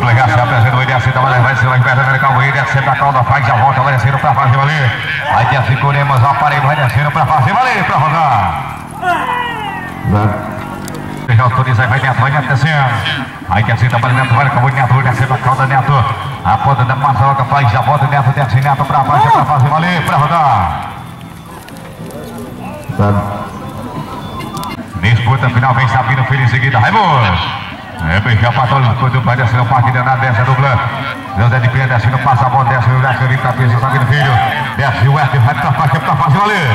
Dupla já se apresenta, vai descer, vai descer, vai descer, vai calma aí, descer pra calda, faz a volta, vai descendo pra fazer valer. Aí tem a Cincoremos, o aparelho vai descendo pra fazer valer, pra rodar. Já autoriza, aí vai dentro descendo. Aí desce, vai Neto, vai acabou de Neto, descendo a calda, Neto. A ponta da Maçaroca faz a volta, Neto, desce, Neto pra baixo, pra fazer valer, pra rodar. Disputa final, vem Sabino, filho em seguida, Raimundo. É, beijão pra todo mundo, vai descendo o parque danado, desce a dupla. José de Pena descendo, passa a bola, desce o Lécio, ali pra pista, Sabino Filho. Desce o F, vai pra faixa, pra fazer valer.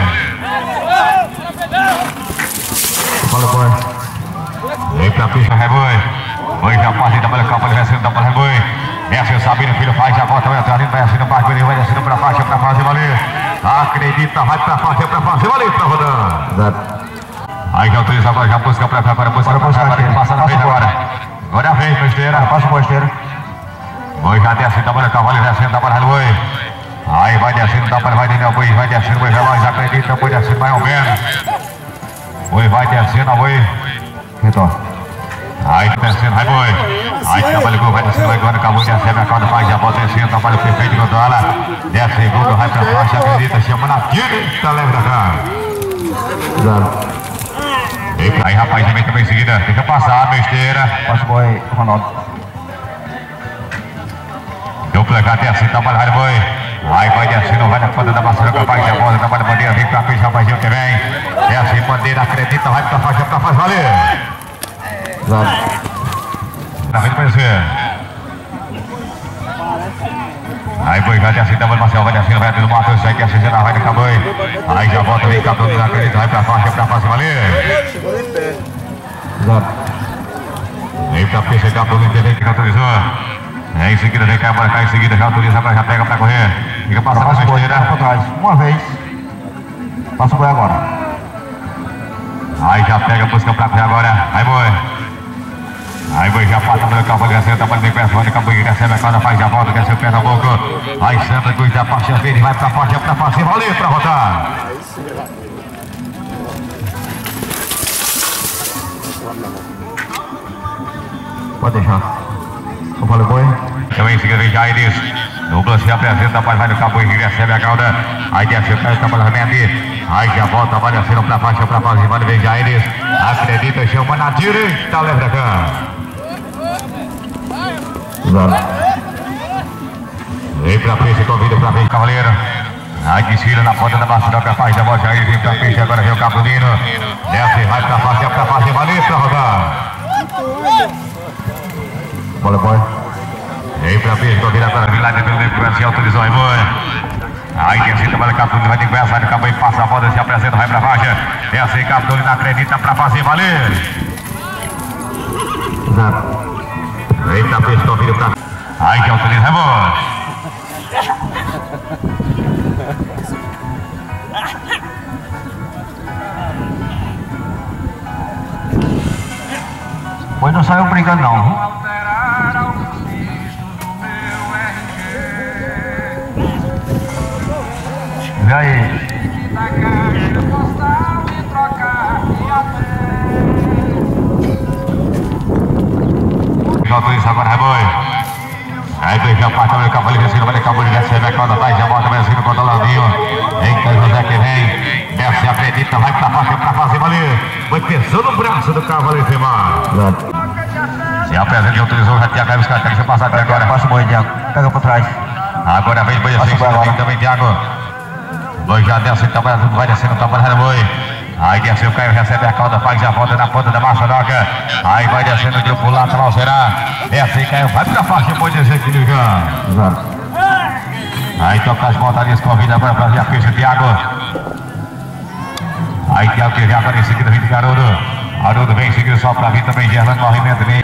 Fala, boy. Vem pra pista, Reboi. Foi já parte da bola, capa, ele vai descendo da bola, Reboi. Desce o Sabino Filho, faz a volta, vai atrás, vai descendo o parque, ele vai descendo pra faixa, pra fazer valer. Acredita, vai pra faixa, pra fazer valer, pra rodando. Aí já autoriza agora, já busca pra cá, agora busca pra cá, passa na frente agora. Agora vem, besteira. Passa a besteira. Boi já desce da bola, cavalo descendo da bola, boi. Aí vai descendo da bola, vai dentro, boi, vai descendo, boi, relógio, acredita, boi descendo, vai ao menos. Boi vai descendo, boi. Retorno. Aí descendo, vai boi. Aí trabalha o gol, vai descendo, vai agora, acabou de descer, a calda faz a volta descendo, trabalha o perfeito, Gondola. Desce, gol, vai pra faixa, acredita, chama na direita, leva pra cá. Aí rapaz, também em seguida, deixa passar, besteira. Passa o boi, Ronaldo. Dupla cá, desce, trabalha, boi. Aí vai descendo, vai na ponta da Maçaroca, faz a bola, trabalha a bandeira, vem pra frente, rapazinho que vem. Desce, bandeira, acredita, vai pra faixa, pra faz valer. Na frente, aparecer. Aí boi, vai descendo, Marcelo, vai descendo, vai dentro do mato, sai que assim já vai no caboi. Aí já volta, vem Caboi, não acredita, vai pra faixa, pra fazer valer. Vem pra pista, Caboi, entendeu que autorizou. Em seguida, vem cá, em seguida, já autoriza, já pega pra correr. Fica passando a besteira. Pra trás, uma vez. Passa o boi agora. Aí já pega, busca pra correr agora. Aí boi. Aí boi já passa pelo cavalo, desceu, trabalha bem com essa volta, Caboi, desceu a corda, faz a volta, desceu o pé na boca. Aí Sandra, cuida da faixa verde, vai pra faixa, pra fazer valer, pra rodar. Pode deixar. Eu falei, boi. Também em seguida vem Jaires. Dupla se apresenta, vai no Caboi, recebe a cauda. Aí desce o pé, trabalha realmente. Aí já volta, vai descendo pra faixa, pra fazer valer, vem Jaires. Acredita, chama na direita, leva pra cá. Vem pra pista, convida pra frente, cavaleiro. Aí desfila na ponta da Maçaroca, faz a volta aí, vem pra pista, agora vem o Capulino. Desce, vai pra fazer valer, pra rodar. Bola, boi. Vem pra pista, convida agora, vem lá dentro do meio, se autorizou, aí boi. Aí desce, trabalha o Capulino, vai de conversa, vai no cabo e passa a volta, se apresenta, vai pra faixa. Desce, Capulino, acredita pra fazer valer. Vem pra pista, convida pra... Aí que autoriza, é bom. Pois não saiu brincando não. Vê aí. Joga isso agora, Reboi. Aí beija a parte, o cavalo descendo, vai de Caboi, desce, vai com a vai, já volta, vai assim no controladinho. Eita, José que vem. Desce, acredita, vai pra faixa, pra fazer valer. Foi pesando o braço do cavalo em cima. Se apresenta e autorizou, já tinha caído os caras, deixa eu passar até agora. Passa o boi, Diago. Pega por trás. Agora vem o boi assim, também, Diago. Boi já desce, vai descendo, trabalhando o boi. Aí desceu o Caio, recebe a cauda, faz a volta na ponta da Maçaroca. Aí vai descendo de pro lateral, será? É assim, Caio, vai pra faixa, pode desequilibrar. Aí toca as montarias, convida para fazer a pista, Thiago. Aí Thiago que vem agora em seguida, vem de Haroldo. Haroldo vem em seguida só pra vir também, Gerlando, movimento vem.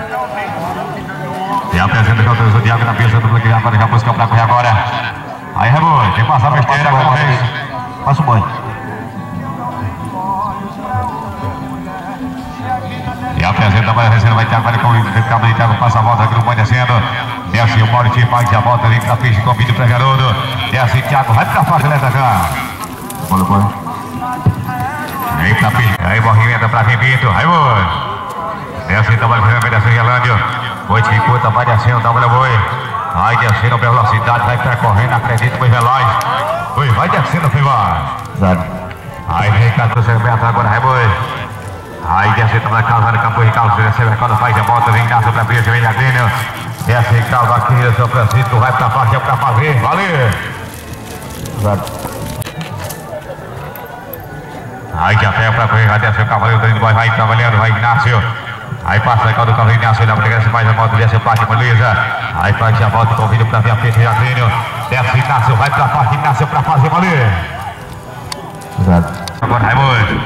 Se apresenta que autorizou o Thiago na pista do bloqueio, agora já busca pra correr agora. Aí, Reboi, tem que passar a besteira agora, passa o boi. E apresenta, vai descendo, vai Thiago, vai com o cabo de Thiago, passa a volta, aqui no boi descendo. Desce o Mauriti, faz a volta, vem pra pista, convida pra Haroldo. Desce Thiago, vai pra faixa, leva cá. Bola, boi. Vem pra pista, aí movimenta pra quem Pinto, aí boi. Desce então, vai descer Gelândio. Boi disputa, vai descendo, dá o boi. Vai descendo pela velocidade, vai percorrendo, acredita, boi veloz. Boi, vai descendo, filho. Aí vem 14 metros, agora é boi. Aí descendo pra casa, no campo, Ricardo, recebe a corda, faz a volta, vem Inácio pra frente, vem Agrênio. Desce Ricardo aqui, São Francisco, vai pra faixa pra fazer, valeu. Aí já pega pra correr, vai descer o cavaleiro, vai trabalhando, vai Inácio. Aí passa a calda do cavaleiro, Inácio, olha pra cá, faz a volta, desce o pátio, beleza. Aí faz a volta, convida pra vir a frente, Agrênio. Desce Inácio, vai pra faixa, Inácio pra fazer, valeu. Agora é boi.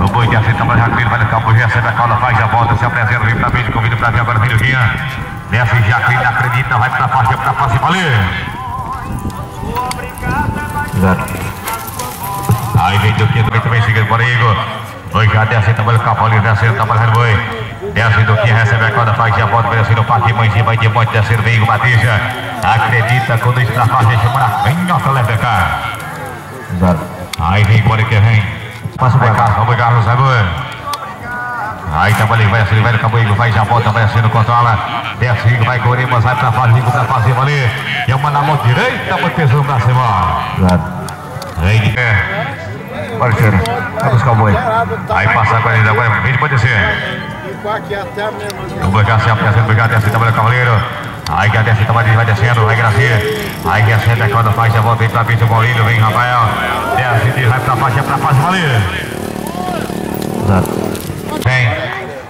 O boi de aceita para Jaqueline, vai no campo, recebe a calda, faz a volta, se apresenta, vem pra frente, convida pra vir agora, filho Vinha. Desce Jaqueline, acredita, vai pra faixa, pra fazer, valeu. Aí vem do Quinto, também seguindo por Igor. Boi já desce, trabalha o cavalo, desce, trabalha o boi. Desce do Quinto, recebe a calda, faz a volta, vai descendo o parque, mãezinha, vai de monte, descendo, vem Igor Batista. Acredita, quando isso pra faixa, chama na canhota, leva cá. Aí vem agora que vem. Passa pra cá, vamos Carlos, vai boi. Aí trabalha, vai assim, vai no cabo, Igor, vai já volta, vai assim, controla. Desce, Igor, vai correr, mas vai pra faixa, Igor pra fazer, valeu. E uma na mão direita, muito pesado pra cima. Vem de pé. Parceiro, vai buscar o boi. Aí passa agora, vem de pode descer. O boi já se apresenta, obrigado, desce, trabalha o cavaleiro. Aí já desce, vai descendo, vai Gracia. Aí descendo, a corda faz a volta, vem pra frente o Maurílio, vem Rafael. Desce, vai pra faixa, pra faixa, valeu. Vem.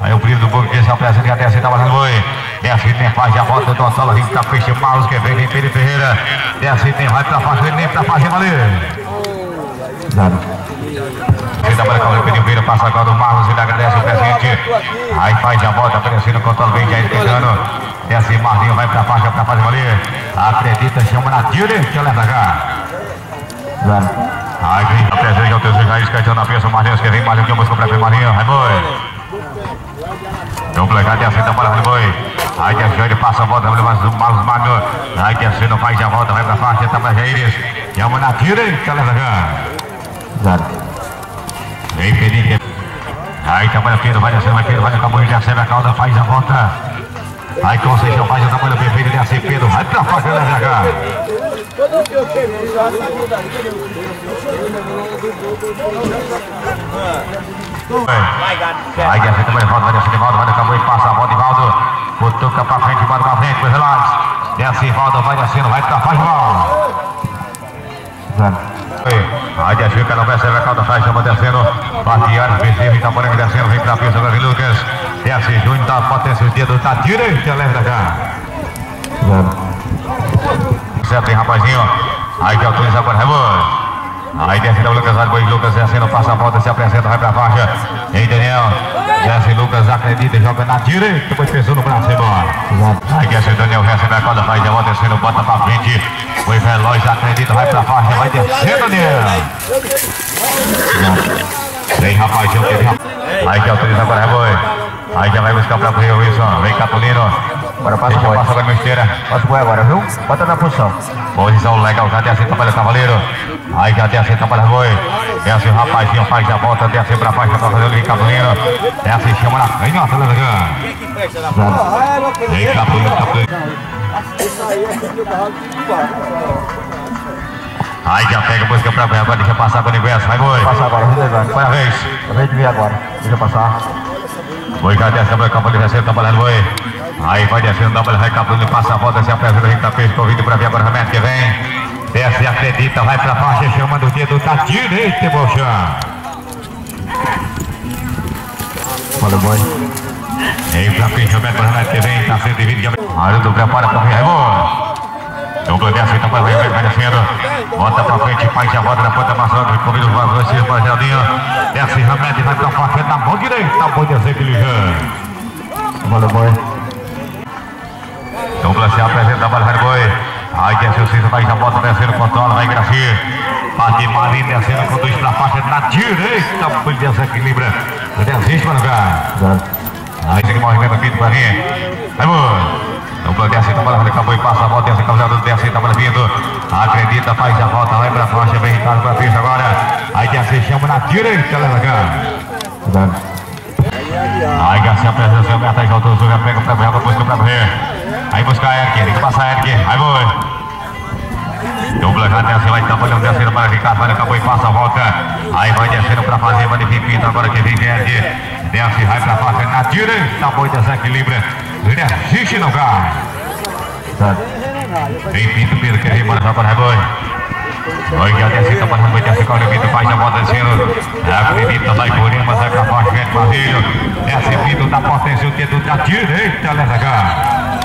Aí o brilho do boi que se apresenta, já desce, tá valendo boi. Desce, tem faixa, a volta do Sola, vem pra frente o Marlos, que vem Pedro Ferreira. Desce, tem, vai pra faixa, vem pra faixa, valeu. Ele trabalha com o Pedro Ferreira, passa agora o Marlos, ele agradece o presente. Aí faz a volta, aparecendo, controla bem, já ele tentando. Desce Marlinho, vai pra faixa, valer. Acredita, chama na direita, leva cá. Aí vem a presença, o terceiro Raiz, cantando na peça, o Marlinho, que vem, Marlinho, que eu busco pra frente, Marlinho, vai boi. Deu plegado, desce, trabalha, vai boi. Aí desce, ele passa a volta, vai Marlos Magno. Aí desce, não faz a volta, vai pra faixa, trabalha, Jaires. Chama na direita, leva cá. Vem, Pedrinho. Aí trabalha, Pedro, vai descendo, vai no cabo, recebe a calda, faz a volta. Aí Conceição faz o trabalho perfeito, desce Pedro, vai pra faixa, leva cá. Aí desce também, volta, vai descendo, volta, vai no cabo, passa a volta, Ivaldo. Cutuca pra frente, bota pra frente, foi relax. Desce, Ivaldo, vai descendo, vai pra faixa, aí desce o cara, vai ser a calda, faz, chama descendo. Partiário, Vicente, Itaporanga descendo, vem pra pista, agora Lucas. Desce, Júnior, dá potência, os dedos, tá direita, leva cá. Certo, hein, rapazinho. Aí que autoriza agora, é aí desce o Lucas, vai Lucas descendo, passa a volta, se apresenta, vai pra faixa. Ei, Daniel. Desce Lucas, acredita, joga na direita, depois pesou no braço, embora. Aí desce o Daniel, recebe a corda, faz a volta, descendo, bota pra frente. Foi veloz, acredita, vai pra faixa, vai descendo, Daniel. Vem, rapazinho, aí que autoriza agora, é aí já vai buscar pra correr o Wilson, vem Catolino. Agora passa o boi. Passa agora no esteira. Passa o boi agora, viu? Bota na posição. Posição legal, já desce, trabalha cavaleiro. Aí já desce, trabalha boi. Desce o rapazinho, faz a volta, desce pra baixo, pra fazer o Catolino. Desce, chama na canhota, leva cá. Vem Catolino. Aí já pega, busca pra ver, agora deixa passar com o universo, vai boi. Passa agora, parabéns. Acabei de vir agora, deixa passar. Boi já desce, trabalha campo de recebe, trabalhando boi. Aí vai descendo, trabalha, vai capando, passa a volta, se apresenta, vem tapete, convido pra vir agora, Remédio que vem. Desce, acredita, vai pra faixa, chama do dedo, tá direito, Bolchão. Olha o boi. Vem pra frente, Remédio que vem, tá sendo dividido, aí do prepara pra vir, é bom. Douglas desce, então vai descendo. Bota pra frente, faz a volta da ponta passando. Convida vocês para Geraldinho. Desce, Remédio, vai pra faixa na mão direita. Bom desequilibrando. Olha o boi. Douglas se apresenta, vai boi. Aí desce o Cícero, vai já bota descendo, controla, vai Gracia. Parte Marinho descendo, conduz pra faixa na direita. Bom desequilibra. Desiste, mano, cara. Aí tem que movimento aqui pra vir. Vai, boi. Então desce, trabalha, acabou e passa a volta, desce, causado, desce, trabalha vindo. Acredita, faz a volta, vai pra faixa, vem Ricardo pra pista agora. Aí desce, chama na direita, leva cá. Aí Garcia presença, o Berta já autor, já pega o Pré-Correr, busca o Pré-Correr. Aí busca a Eric, tem que passar a Eric. Aí foi. Dupla já desce, vai trabalhando, descendo para Ricardo, vai acabou e passa a volta. Aí vai descendo para fazer, vai de Pinto, agora que vem Verde. Desce, vai para fazer na direita, boi desequilibra. Resiste, não cai. Vem Pinto, Pedro, quer vir embora, só para Reboi. Oi, já desce, tá passando, vai descer com o Pinto, faz a volta descendo. Acredita, vai por ele, mas vai para baixo, vem Barrilho. Desce Pinto, dá potência, o dedo da direita, leva cá.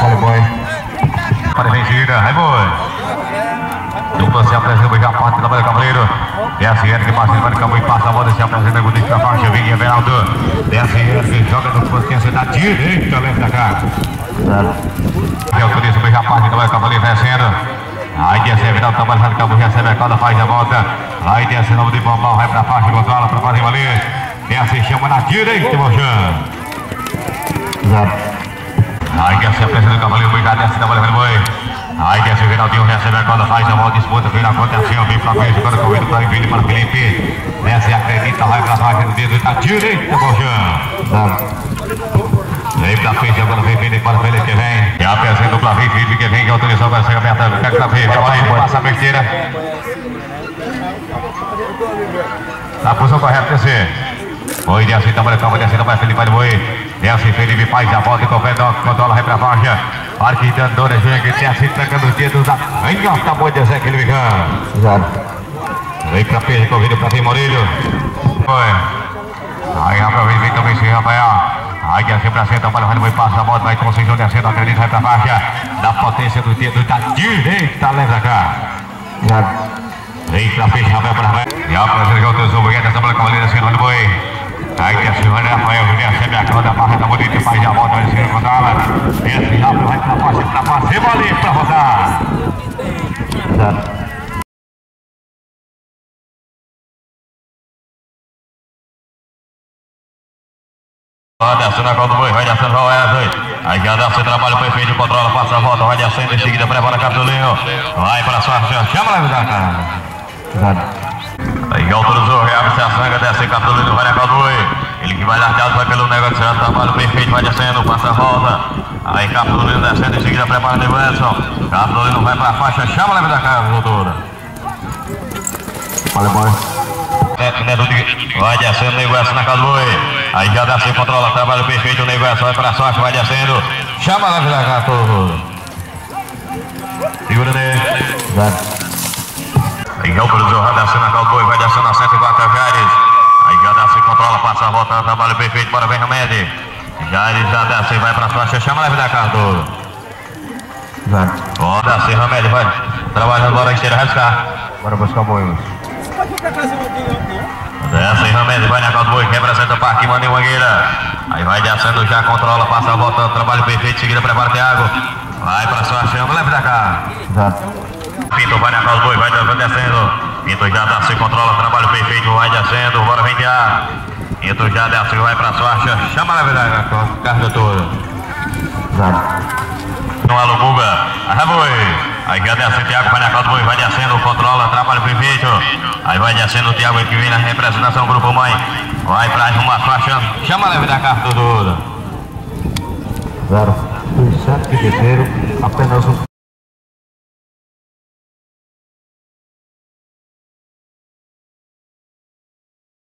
Vale, boy. Para vencida, Reboi. Dupla se apresenta, já parte da Bela Cavaleiro. Desce Eric, passa vai no e passa a bola, se apresenta, Godinho para baixo, vem Everaldo. Desce Eric, joga no potência da direita, leva cá. É o turismo, já parte da Bela Cavaleiro, descendo. Aí desce Everaldo, trabalhando, Cabo recebe a corda, faz a volta. Aí desce novo de Bombal, vai para baixo, controla para fazer valer. Desce, chama na direita, Mojan. Aí desce a pressão do Cavaleiro, já desce da Bola Boi. Aí desce o Geraldinho, recebe a corda, faz a volta, disputa, vira a conta assim, vem pra frente, agora correndo para Enville, para Felipe. Desce, acredita, vai pra baixo do dedo da direita, Mojan. Vem pra frente, agora vem Felipe para Felipe que vem. E apresenta o Flavinho, Felipe que vem, que autorizou, vai ser aberta, pega pra frente, vai passa a besteira. Na posição correta, descer. Oi, desce, trabalha, descendo, vai Felipe, vai Boi. Desce, Felipe faz a volta e controla, vai pra baixo. Arquitandora, Jang, desce, pegando os dedos da canhota, boi desequilibrando. Vem pra frente, correndo pra cima, Morilho. Foi. Aí, rapaz, vem também sim, Rafael. Aí, desce pra cima, vai passa a volta, vai Conceição descendo, acredita, vai pra baixo. Da potência dos dedos da direita, leva cá. Vem pra frente, Rafael, pra baixo. E a prazer de outros, o Buguete, essa bola cavaleira, descendo, vai Boi. Aí desce o Rafael, recebe a corda, barra da bonita, faz a volta, vai descendo, controla. Desce rápido, vai pra face, valer pra rodar. Descendo a corda do Boi, vai descendo o Wesley. Aí já desce o trabalho perfeito, controla, passa a volta, vai descendo, em seguida prepara Capitolinho. Vai pra sua chama lá, vida, cara. Aí autorizou, reabre-se a sanga, desce Capitolino, vai na Caldoi. Ele que vai largado, vai pelo negócio, trabalho perfeito, vai descendo, passa a volta. Aí Capitolino descendo, em seguida prepara o Edson. Capitolino vai pra faixa, chama leve da casa, doutora. Vale, boy. Vai descendo o negócio na Caldoi. Aí já desce, controla, trabalho perfeito, o negócio vai pra sorte, vai descendo. Chama leve da casa, doutora. Segura nele. Aí autorizou, vai descendo a Caldoi, vai descendo a 104 Jaires. Aí já desce, controla, passa a volta, trabalho perfeito, bora vem Remédio. Jaires já desce, vai pra faixa, chama leve da Cardo. Bora descer, Remédio, vai. Trabalhando, bora esteira, arriscar. Bora buscar o boi. Desce, Remédio, vai na Caldoi, representa o Parque, manda em Mangueira. Aí vai descendo, já controla, passa a volta, trabalho perfeito, seguida prepara o Thiago. Vai pra sua chama, leve da Cardo. Pinto vai na Caldoi, vai descendo. Pinto já desce, controla, trabalho perfeito, vai descendo, bora vem já. Pinto já desce, vai pra sorte, chama na verdade, carga toda. No Alubuga, Reboi. Aí já desce o Thiago, vai na Caldoi, vai descendo, controla, trabalho perfeito. Aí vai descendo o Thiago que vem na representação do Grupo Mãe. Vai pra uma faixa, chama na verdade, carga toda. 0, 7 de terceiro, apenas um.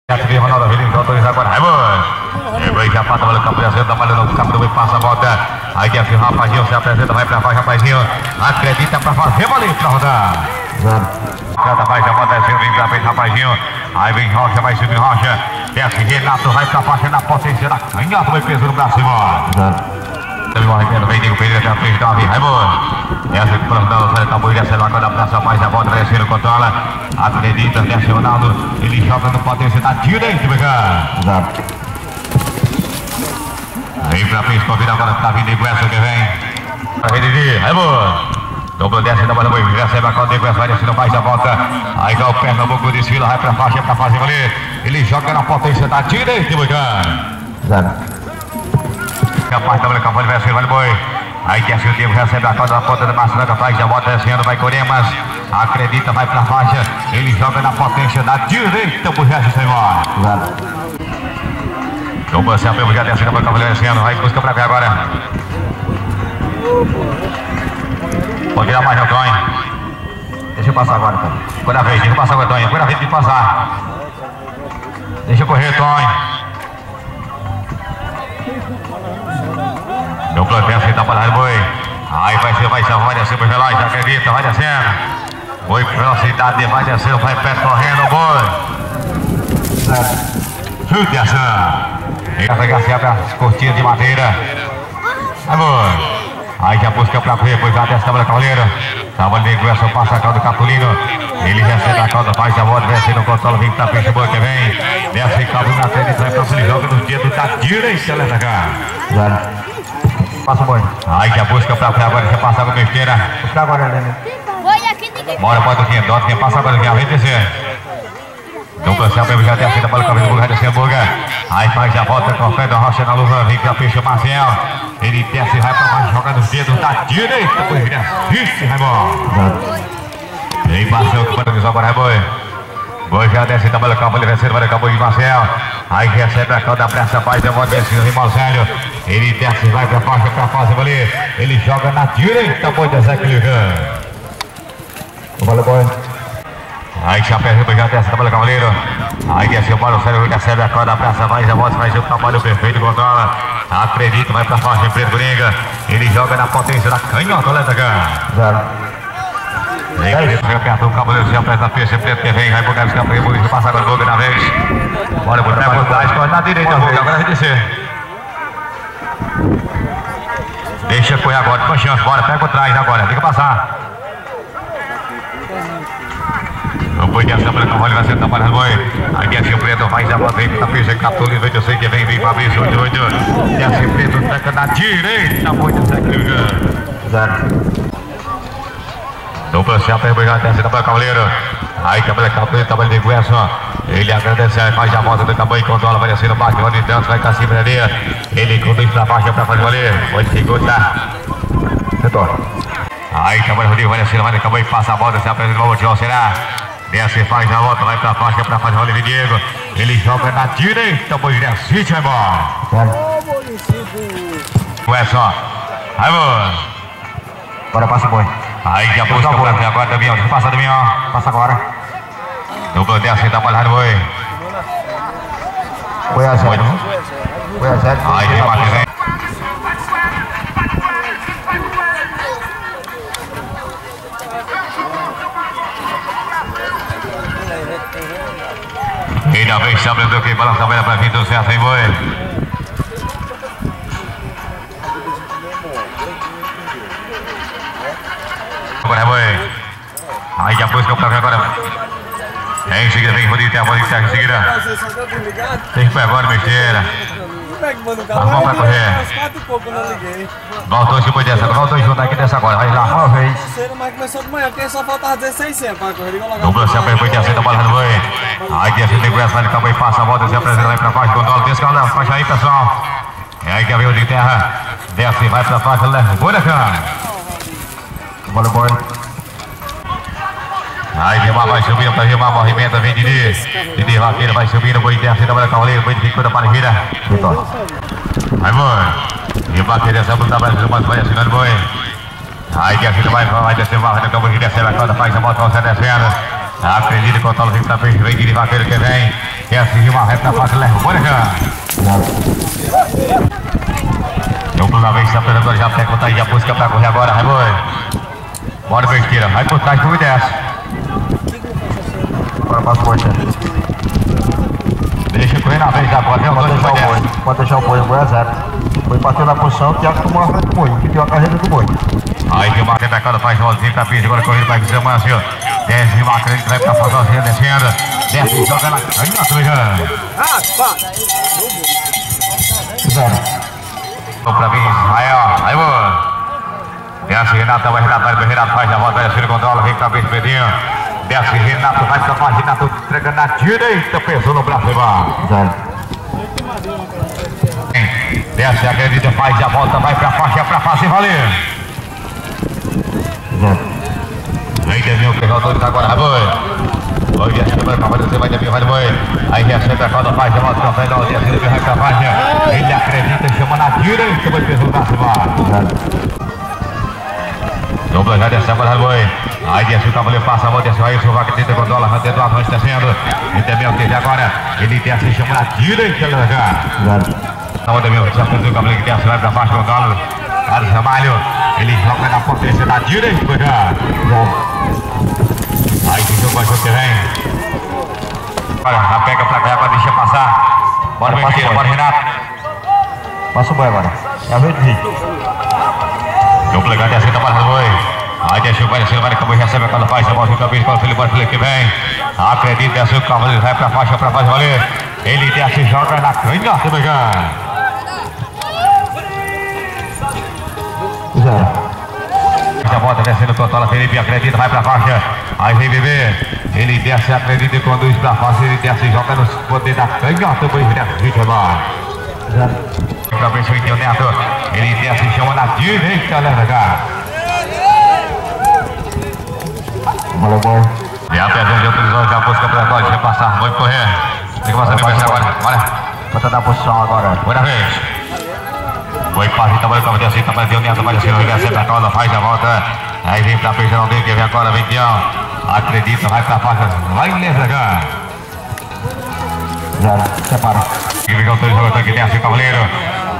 Aqui Ronaldo Avelino, autorizar agora, Reboi já passa, olha o campo de trabalhando no campo do passa a volta. Aí desce o Rapazinho, se apresenta, vai pra faixa, Rapazinho. Acredita pra fazer, valeu pra rodar. Cada faixa, bota descendo, vem pra frente, Rapazinho. Aí vem Rocha, vai subir Rocha. Desce Renato, vai pra faixa na potência da canhota, vai peso no braço, embora. Também morrendo, vem Diego Pedro até a frente, Davi, Essa que plantão, sai da boia, sai lá quando a praça mais a volta, descendo, controla. Acredita, desce o Ronaldo, ele joga no potência da direita, cara. Vem pra frente, convida agora, tá vindo Iguessa que vem. Rede, Dupla desce da bola, recebe a corda, Iguessa vai descendo mais a volta. Aí dá o Pernambuco, desfila, vai pra faixa, pra fazer valer. Ele joga na potência da direita, cara. Capaz da bola, Cavalo, vai ser, vale Boi. Aí desce o Diego, recebe a corda na ponta da maçã, faz a volta descendo, vai Coremas. acredita, vai pra faixa, ele joga na potência da direita pro Regis Saimar. O Marcelo mesmo já descendo para o Cavaleiro descendo, vai busca pra cá agora. Pode tirar mais, Tonho. Deixa eu passar agora, cara. Agora a vez, deixa eu passar agora, Tonho. Agora a vez de passar. Deixa eu correr, Tonho. Deu plantel, você tá parado, boi. Aí vai descer pro relógio, acredita, vai descendo. Boi, velocidade, vai descendo, vai percorrendo, boi. Chute ação. Ele vai Garcia para as cortinas de madeira. Vai, boi. Aí já busca pra correr, pois já desce a Câmara Cavaleiro. Tava de negócio, passa a calda do Catulino. Ele recebe a calda, faz a volta, desce no controle, vem pra frente, boa que vem. Desce caldo na frente, vai pra frente, joga nos dedos da direita, leva cá. Passa o boi. Aí já busca pra frente, agora já passa com besteira. Busca agora, Helena. Bora, bota o quinto, quem passa agora, quem vem descer. Dupla Céu, já desce da bola, cabeça do Burga, desce a Burga. Aí faz a volta com o Fred da Rocha na luva, vem pra frente o Marcel. Ele desce e vai pra baixo, joga nos dedos da direita, pois vira. Isso, Raimundo. E aí passou o comando agora, Raimundo. Boi já desce da bola, acabou, ele recebe, acabou de Marcel. Aí recebe a calda, pressa, faz a volta, desce o Rimosélio. Ele desce e vai pra faixa, pra fase, ali. Ele joga na direita, pois desce aquele canto. Valeu, boi. Aí Chapéu já desce da bola, Cavaleiro. Aí desce o bola, o Sérgio recebe a corda, a praça, vai, já volta, faz o trabalho perfeito, controla. Acredita, vai pra faixa, preto, Coringa. Ele joga na potência da canhota, olha cá. Ele perto do Cavaleiro, já presta a peixe, preto que vem, vai pro Gabs, que passa agora o Boga na vez. Bora, por trás, corre na direita, Boga, agora vai descer. Deixa correr agora, com chance, bora, pega por trás agora, tem que passar. O boi desce pela Cavaleiro, vai sentar para o boi. Aí desce o preto, vai já bota aí, tá fez Catulino, eu sei que vem pra bicho, 88. Desce o preto, treca na direita, boi desce aqui. Dupla Chapéu, já desce da bola, Cavaleiro. Aí Cavaleiro, trabalho de Guerson. Ele agradece, faz a volta do Cabo e controla, vai descendo baixo, vai de tanto, vai pra cima dele. Ele conduz pra baixo pra fazer valer. Pode segurar. Retorna. Aí Cavaleiro Rodrigo vai descendo, vai de Cabo e passa a volta, se apresenta o último, será? Desce, faz a volta, vai pra faixa pra fazer o Oliver Diego. Ele joga na direita, pois desce, vai embora. Guerson. Aí, bora. Bora, passa o boi. Aí já busca pra frente agora, Damião. Deixa eu passar, Damião. Passa agora. Dupla desce, tá balado, boi. Boi a zero. Boi a zero. Aí vem Marcos, vem. Ainda vem sabendo que balança a velha pra vir, tudo certo, hein, boi? Agora, boi. Aí já busca pra cá agora. Em seguida vem Rodrigo, tem a bola em seguida. Tem que pegar agora, besteira. Vamos pra correr. Voltou esse boi dessa, voltou junto aqui dessa agora. Vai lá, uma vez. Mas começou de manhã, porque só faltava 16 centos para correr. Dupla Chapéu, foi descendo a bola do boi. Aí descendo o ingresso, vai de Cabo e passa a volta, se apresenta, vai pra faixa, controla, descalda, faixa aí, pessoal. E aí que veio de terra, desce, vai pra faixa, leva o boi da cana. Valeu, boi. Aí Vilmar vai subindo pra Vilmar, movimenta, vem Didi Vaqueiro vai subindo, boi desce da bola, Cavaleiro, boi de da Parejira. Retorna. Vai, boi. Vilmar quer descer, botar pra cima, vai assinando, boi. Aí descendo, vai descer, vai no campo, desce a corda, faz a moto, você descendo. Acredita, controla, vem pra frente, vem Didi Vaqueiro que vem. Desce, Vilmar, vai pra faixa, leva o boi da cana. Duplo na vez, agora já pega, botar aí, já busca pra correr agora, vai, boi. Bora, besteira, vai por trás, tu e desce. Agora passa o boi, Deixa correr na vez agora, tem Pode deixar o boi. Pode deixar o boi, o boi é zero. Foi bateu na posição, o Thiago tomou a frente do boi, que deu a carreira do boi. Aí que o Marcos da cara faz voltinho pra pista, agora correndo pra Vicente Mâncio. Desce o Marcos, vai pra sozinho, descendo. Desce, joga na canhota, ligando. Zero. Pra vir, aí, boi. Desce Renato, vai Renato faz a volta, desce o controla, vem pra pista, Pedrinho. Desce Renato, vai pra baixo, Renato entrega na direita, pensou no braço, irmão. Zero. Desce, acredita, faz a volta, vai pra faixa, pra fase, valeu. Zero. Vem Demião que rodou agora, boi. Oi, a chama para você vai Demião, vai boi. Aí recebe a calda, faz a moto, café da audiência, Demião vai pra faixa. Ele acredita, chama na direita, vai perguntar se vai. Dupla já desce agora, boi. Aí desce o cavaleiro, passa a mão, desce aí, o Sovac tenta controla, Ranter do Avanço descendo. E Demião teve agora, ele desce, chama na direita, o Demião já fez o cavaleiro que desce, vai pra baixo, controla. Carlos Ramalho, ele joga na potência da direita, aí que jogou que vem. Olha, já pega pra cá, agora deixa passar. Bora, Benqueira, bora, Renato. Passa o boi agora. É a vez de vir. Dupla já desce, tá passando o boi. Aí deixa o Benqueira, vai, acabou, recebe a cada faixa, bota o cabeça, bora, Felipe que vem. Acredita, desce o cavaleiro, vai pra faixa, valer. Ele desce e joga na canhota, Benqueira. Já bota descendo, controla Felipe, acredita, vai pra faixa. Aí vem Bebê, ele desce, acredita e conduz pra faixa, ele desce e joga no poder da canhota, o Benqueira, pra ver se o Neto, ele desce e chama na direita, leva cá. Valeu, boi. E a presença de outros olhos, já busca pra nós, deixa passar, vamos correr. Tem que passar de baixo agora, bora. Bota na posição agora. Boa vez. Foi quase, tá bom, descer, tá bom, Neto, vai descer, recebe a calda, faz a volta. Aí vem pra frente, não tem que ver agora, vem Tião. Acredita, vai pra faixa, vai nessa cá. Já, separa. E vem o jogador que desce o cavaleiro.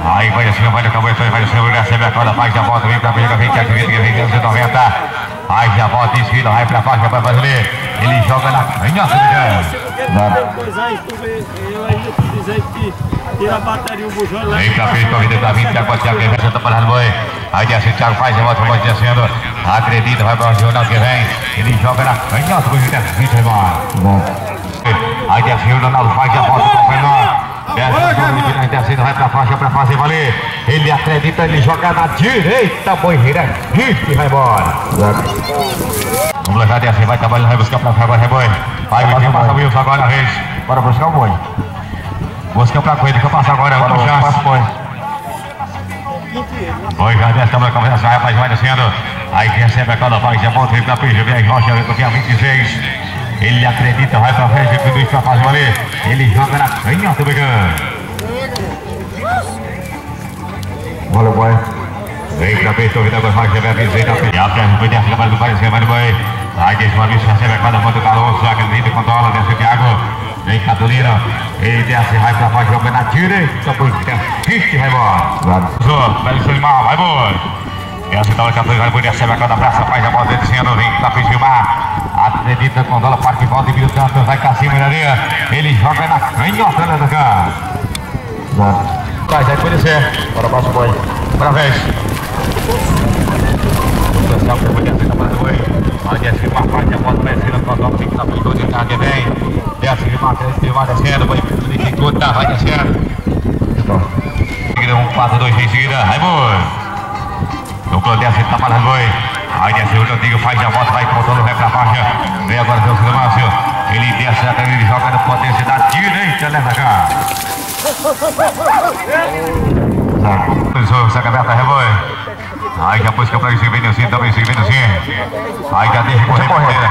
Aí vai descendo, vai no cabeça, vai descendo, recebe a corda, faz a volta, vem pra frente, vem que acredita, que vem dentro de 90. Aí já volta, desfila, vai pra faixa, vai fazer. Ele joga na canhota, tira a bateria, o bujão lá. Vem pra frente, corrida da 20, Thiago Thiago, vem, tá parando, boi. Aí desce o Thiago, faz a volta, vai descendo. Acredita, vai pra o jornal que vem. Ele joga na canhota, o Juliano, aí desce o Ronaldo, faz a volta com o Fernando. Desce, vai pra faixa pra fazer valer. Ele acredita, ele joga na direita, Boireira, e vai embora. Vamos lá, já desce, vai trabalhando, vai buscar pra cá agora, boi. Vai, passa o Wilson agora, Reis. Bora buscar o boi. Busca pra corrida que eu passo agora, outra chance. Oi, já desce, tá com essa rapaz, vai descendo. Aí recebe a calda, vai, já volta, vem pra pista, vem Rocha, vem com a 26. Ele acredita, vai pra frente, tudo isso pra fazer valer. Ele joga na canhota, pegando. Valeu, boi. Vem pra pista, ouvindo agora, vai receber a 26 da frente. E a perna, foi desce, vai parecer, vai no boi. Aí desce uma vez, recebe a calda, manda o Carlos, acredita, controla, desce o Thiago. Vem Catalina, ele desce, vai pra faixa, joga na direita, põe vai embora. Vai Solimar, vai boi. Essa então a Catalina, vai descer a cada braça, faz a bola descendo, vem pra filmar. Acredita com bola, parte de volta e vira o canto, vai cá cima, ele joga na canhota, né, da cá. Vai pode ser. Bora, passa o boi. Pra vez. O pessoal que foi descendo para o boi. Vai descer uma parte, a bola vai descendo, com a bola fica na frente, onde está que vem. Desce de uma, vai descendo, vai descendo. Seguida 1, 4, 2, 3, seguida, aí boi. Duplo desce, tá para o boi. Aí desce o Rodrigo, faz a volta, vai controlando, vai pra faixa. Vem agora o seu Márcio. Ele desce, ele joga no potência da direita, leva cá. Saca aberta, reboi. Aí já busca pra seguir bem assim, também seguir bem assim. Aí já deixa correr.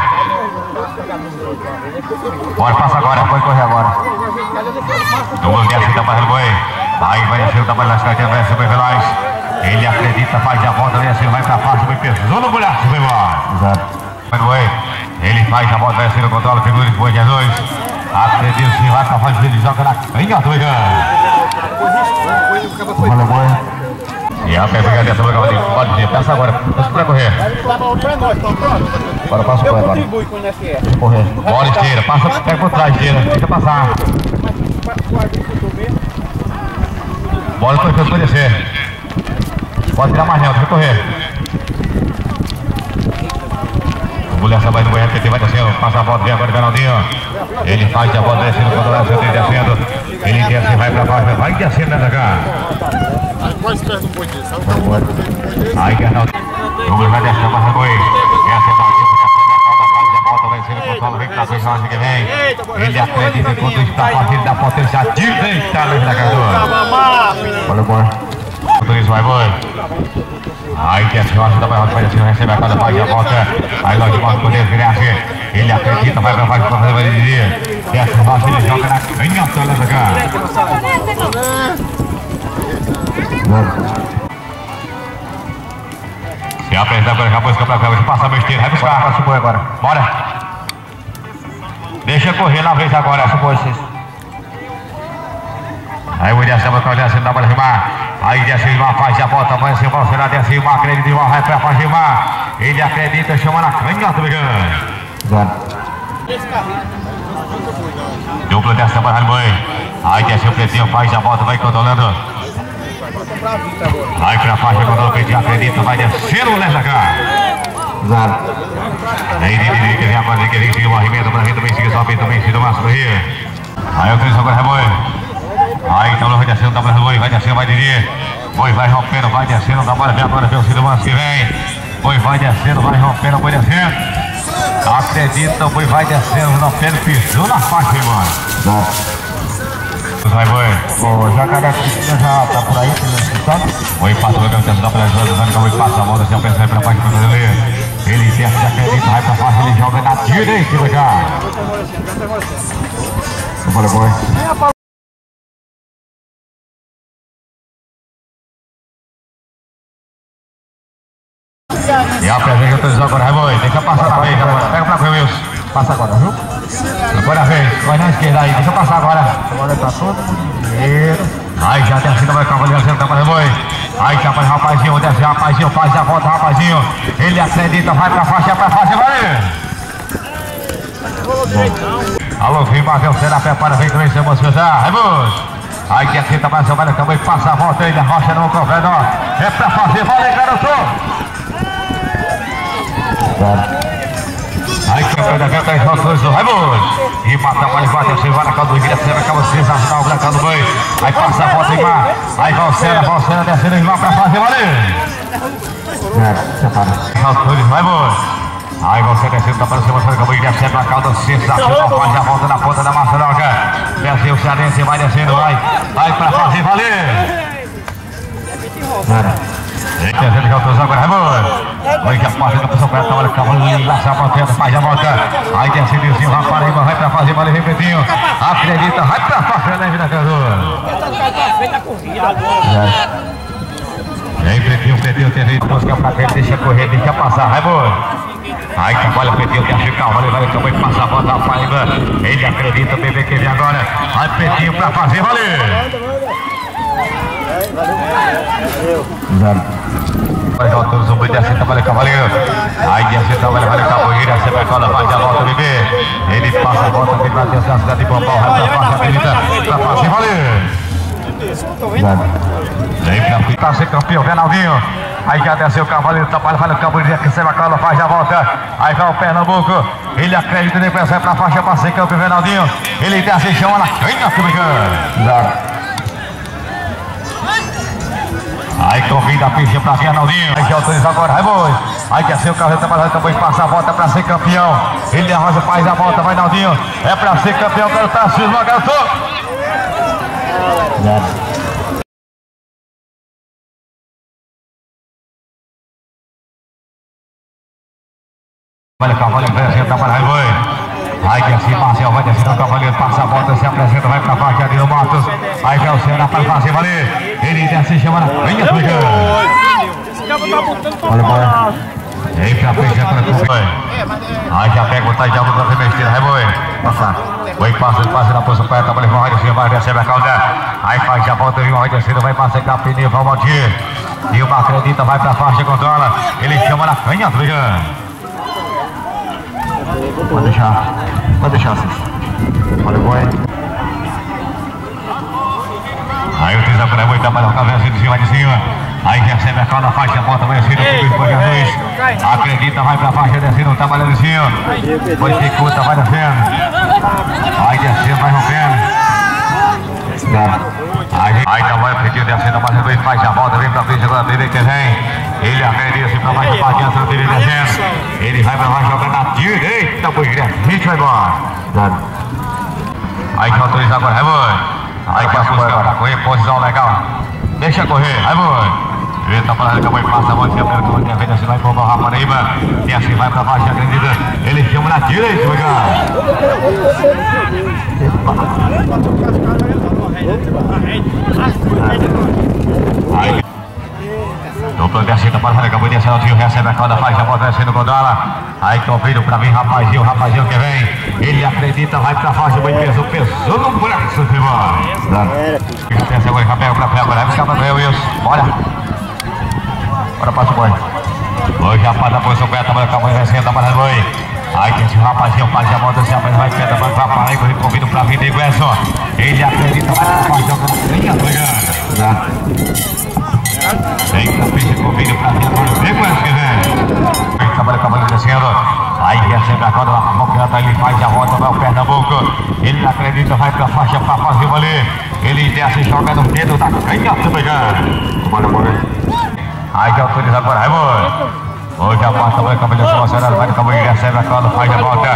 Bora, passa agora, pode correr agora. Duplo desce, tá para o boi. Aí vai descer o tamanho das carteiras, vai super veloz. Ele acredita, faz a volta, vem assim, vai pra faixa, vai pesou no buraco, vai embora. Vai no boi. Ele faz a volta, vai assim no controle, figura de boi de dois. Acredita, se vai pra faixa, ele joga na canhota, vai Valeu, boi. E a pega dessa boca, pode ir, passa agora, deixa pra correr. Bora, passa o boi agora. Deixa correr. Bola esteira, passa, pega por trás, esteira, deixa passar. Bola foi descer. Pode tirar mais neutro, vai correr. O mulher vai no banheiro, PT vai descendo, passa a bola, vem agora o Bernardinho. Ele faz a bola descendo, quando ela desce, descendo. Ele desce, vai pra baixo, vai descendo nessa cá. Aí, Bernardo. O mulher vai descendo, passa o boi. Essa é a batida, faz a volta, vai descendo, controla, vem pra frente, na que vem. Ele acredita quando está partindo da potência direita, lembra da Cadu. Valeu, boi. autoriza, vai, boi. Aí que a senhora vai recebe a cada faz a volta. Aí logo de volta poder Guilherme. Ele acredita, vai pra faixa pra fazer o dia. Desce embaixo, ele joga na canhota, olha pra cá. Se apresenta agora, acabou esse campeonato, passa a besteira, vai buscar. Passa o boi agora. Bora. Deixa correr na vez agora. Passa o boi, vocês. Aí o William Samba desce, dá para rimar. Aí desce Rimar, faz a volta, vai se embora, será desce Rimar, acredita Rimar, vai pra faz Rimar. Ele acredita, chama na canhota, brigando. Dupla dessa para Boi. Aí desce o Pretinho, faz a volta, vai controlando. Vai pra faixa, controla o Pretinho, acredita, vai descendo o Lessa cá. Aí que vem agora, que vem seguir o movimento para vir também, seguir só bem também, seguir o Márcio Corrêa. Aí o Cris agora Boi. Aí então vai descendo, dá para Boi, vai descendo, vai Didi. Boi vai rompendo, vai descendo, dá para ver agora, vem o Ciro Márcio que vem. Boi vai descendo, vai rompendo, Boi descendo. Acredita, o Boi vai descendo, rompendo, pisou na faixa, irmão. Vai, Boi. O Jacaré já tá por aí, tá? Boi passa, vai descendo, dá para ver, o Boi passa a volta, se pensa, vai pra faixa do brasileiro. Ele desce, acredita, vai pra faixa, ele joga na direita, vai cá. Bora, Boi. E a presença autorizou agora, Boi. Deixa passar na vez agora. Pega pra Wilson. Passa agora, viu? Agora a vez. Vai na esquerda aí. Deixa passar agora. Agora tá todo mundo dinheiro. Aí já desce, vai cavaleiro, tá para Boi. Aí já faz rapazinho, desce rapazinho, faz a volta, rapazinho. Ele acredita, vai pra faixa, vai. Alô, filho, Marvel, será prepara, vem também, seu moço, vai, Boi. Aí que aqui tá mais ou menos, também passa a volta aí, arrocha no confedo, ó. É pra fazer, valeu, garoto. Aí que vai da venta, os dois do Raimundo. E mata mais bate, assim, vai na calda do Guilherme, você acaba sensacional, o Branco do Boi. Aí passa a volta em mar. Aí Valcena descendo em mar pra fazer, valeu. Os dois, Raimundo. Aí você descendo, tá para cima, acabou de descer na calda, sensacional, faz a volta na ponta da maçaroca. Desce o Cearense, vai descendo, vai. Aí pra fazer, valeu. Eita, a gente já autorizou agora, Raimundo. Vai que a parte da pessoa perto, olha, cavalo, laça a volta, faz a volta. Aí desce o Nilzinho, rapaz, vai pra fazer, valeu, vem Pretinho. Acredita, vai pra faixa, né, vida Cazor. Vem Pretinho, teve busca pra frente, deixa correr, deixa passar, Raimundo. Aí trabalha o Pretinho, desce o cavalo, vai acabou de passar a volta, rapaz, ele acredita, o bebê que vem agora. Aí Pretinho pra fazer, valeu. Vai voltando, o Zumbi desce, trabalha cavaleiro. Aí desce, trabalha, vai capoeira, você vai cola, vai a volta, bebê. Ele passa a volta, vem pra descer a cidade de Bombal, vai pra faixa, acredita, pra fazer, valeu. Vem pra ficar, ser campeão, Bernardinho. Aí já desceu o cavaleiro, trabalha, vai no capoeira, recebe a cola, faz a volta. Aí vai o Pernambuco, ele acredita, ele pensa pra faixa, pra ser campeão, Bernardinho. Ele desce e chama na canha, brigando. Aí convida a picha pra Fernandinho. Aí já autoriza agora, Raimundo. Aí desceu o carro, também passa a volta pra ser campeão. Ele arroja, faz a volta, vai Naldinho. É pra ser campeão, quero estar se garoto. Olha o cavaleiro, vai apresentar para Raimundo. Aí desce Marcel, vai descendo o cavaleiro, passa a volta, se apresenta, vai pra faixa ali no Matos. Aí vem o Senna para fazer valer. Ele desce e chama na linha do olha o bola. Vem pra frente, entra com aí já pega o Taijabo pra frente, besteira, Raimundo. Passar. Oi, passa na posição perto, vai levar o vai descer a calda. Aí faz a volta, vai descendo, vai passar a pneu, vai Valdir. E o acredita, vai pra faixa, controla. Ele chama na canha, brigando. Pode deixar, assim. Olha o Boi. Aí o Trizão para muito trabalhar o cabelo assim de cima de cima. Aí recebe a calda, faixa, bota, vai assim, acredita, vai pra faixa, descendo, trabalhando em cima. Foi dificulta, vai descendo. Vai descendo, vai rompendo. Aí trabalha o Pretinho descendo, mas faz a volta, vem pra frente, agora bebê que vem. Ele acredita assim pra baixo, pra adiante, não teve descendo. Ele vai pra baixo, joga na direita, pois a gente vai embora. Aí que autoriza agora, Raimundo. Aí que a busca pra correr, posição legal. deixa correr, aí vai. Eita, para acabou e passa a mão, se a primeira que vem assim, vai formar o Rapariba. E assim vai pra baixo, acredita. Ele chama na direita, vai cá. Aí. Dupla descida para acabou descendo o tio, recebe a corda, faz a volta descendo Gondola. Aí tô vindo pra vir Rapazinho que vem. Ele acredita, vai pra faixa, bem peso no braço, irmão. Pensa agora, Rapel pra pé, agora vai buscar pra pé, Wilson. Bora. Bora, passa o boi. Hoje a pata posição correta, vai acabar descendo, para boi. Aí tem esse Rapazinho, faz a volta, se a vai pedra, vai pra parar, convido pra vir de Guesso. Ele acredita, vai pra faixa, vem atrigando. Vem pra frente, convido pra vir agora, vem com essa que vem. Vem trabalha, acabando descendo. Aí recebe a corda, ele faz a volta, vai o Pernambuco. Ele acredita, vai pra faixa, pra fazer valer. Ele desce e joga no dedo da canhota, pegando. Bora, bora. Aí já autoriza agora, aí, boi. Hoje a pasta vai acabar de acelera, vai acabar de recebe a corda, faz a volta.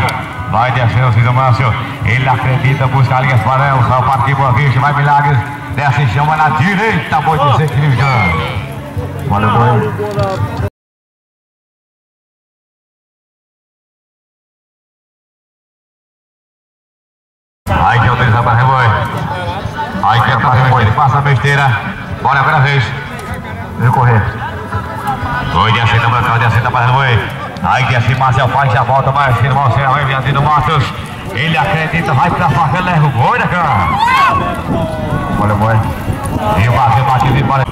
Vai descer o Ciso Mâncio. Ele acredita, busca a linha para o São Parque Boa Vista, vai Milagres. Desce e chama na direita, boi desequilibrando. Bora, boi. Aí que autoriza agora, boi. Aí quer fazer boi, ele passa a besteira. Bora agora a vez. Vem correr. Oi, desce da branca, desce da barra do boi. Aí desce Marcel, faz a volta, vai assim, Marcel, vai vindo do Matos. Ele acredita, vai pra faca, leva o boi, né, cara? Bora, boi. E o Marcel bate de bola.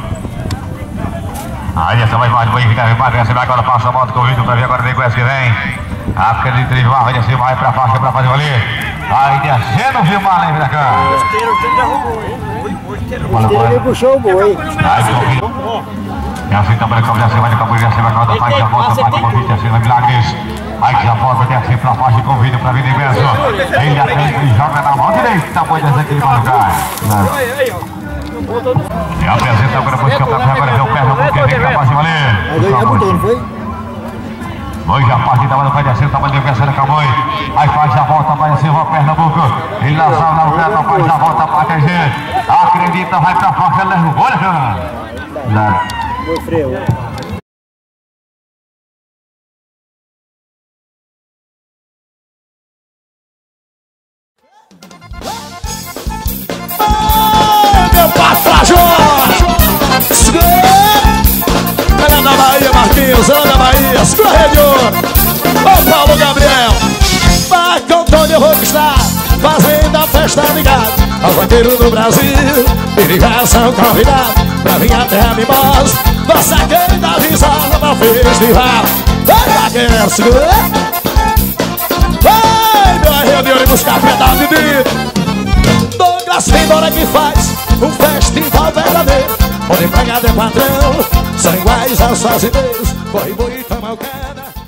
Aí essa vai bate, boi, fica recebe agora, passa a volta com o Vitor pra ver agora, vem com essa que vem. Acredita, ele vai descer, vai pra faixa pra fazer valer. Aí descendo o filmar, né, pra cá? Ele puxou o boi. É assim também, como desce, vai de Cabo, desce, vai corda, faz a volta, vai de Convite, desce, vai Milagres. Aí já volta, desce pra baixo, convida pra vida inverso. Ele acredita e joga na mão direita, boi desce aqui para o lugar. E apresenta agora, busca pra cá, agora vem o Pernambuco, que vem capaz de valer. Aí apontou, não foi? Hoje a partida vai descer, o tamanho de adversário acabou. Aí faz a volta, vai descer o Pernambuco. Ele lançou na reta, faz a volta pra TG. Acredita, vai pra faixa, leva o gol, cara. Foi freio. Meu patrajão! Ela da Bahia, Marquinhos, ela da Bahia, escorregou! Ô Paulo Gabriel! Marco Antônio Rockstar, fazendo a festa ligada ao vaqueiro do Brasil. Irrigação convidado pra vir até a Mimosa. Nossa querida avisada pra festival. Vai, vaqueiro, segura! Vai, meu arreio de ônibus, café da Didi. Douglas Fendora que faz um festival verdadeiro, onde empregado é patrão, são iguais aos fazendeiros. Corre, boi, toma o queda.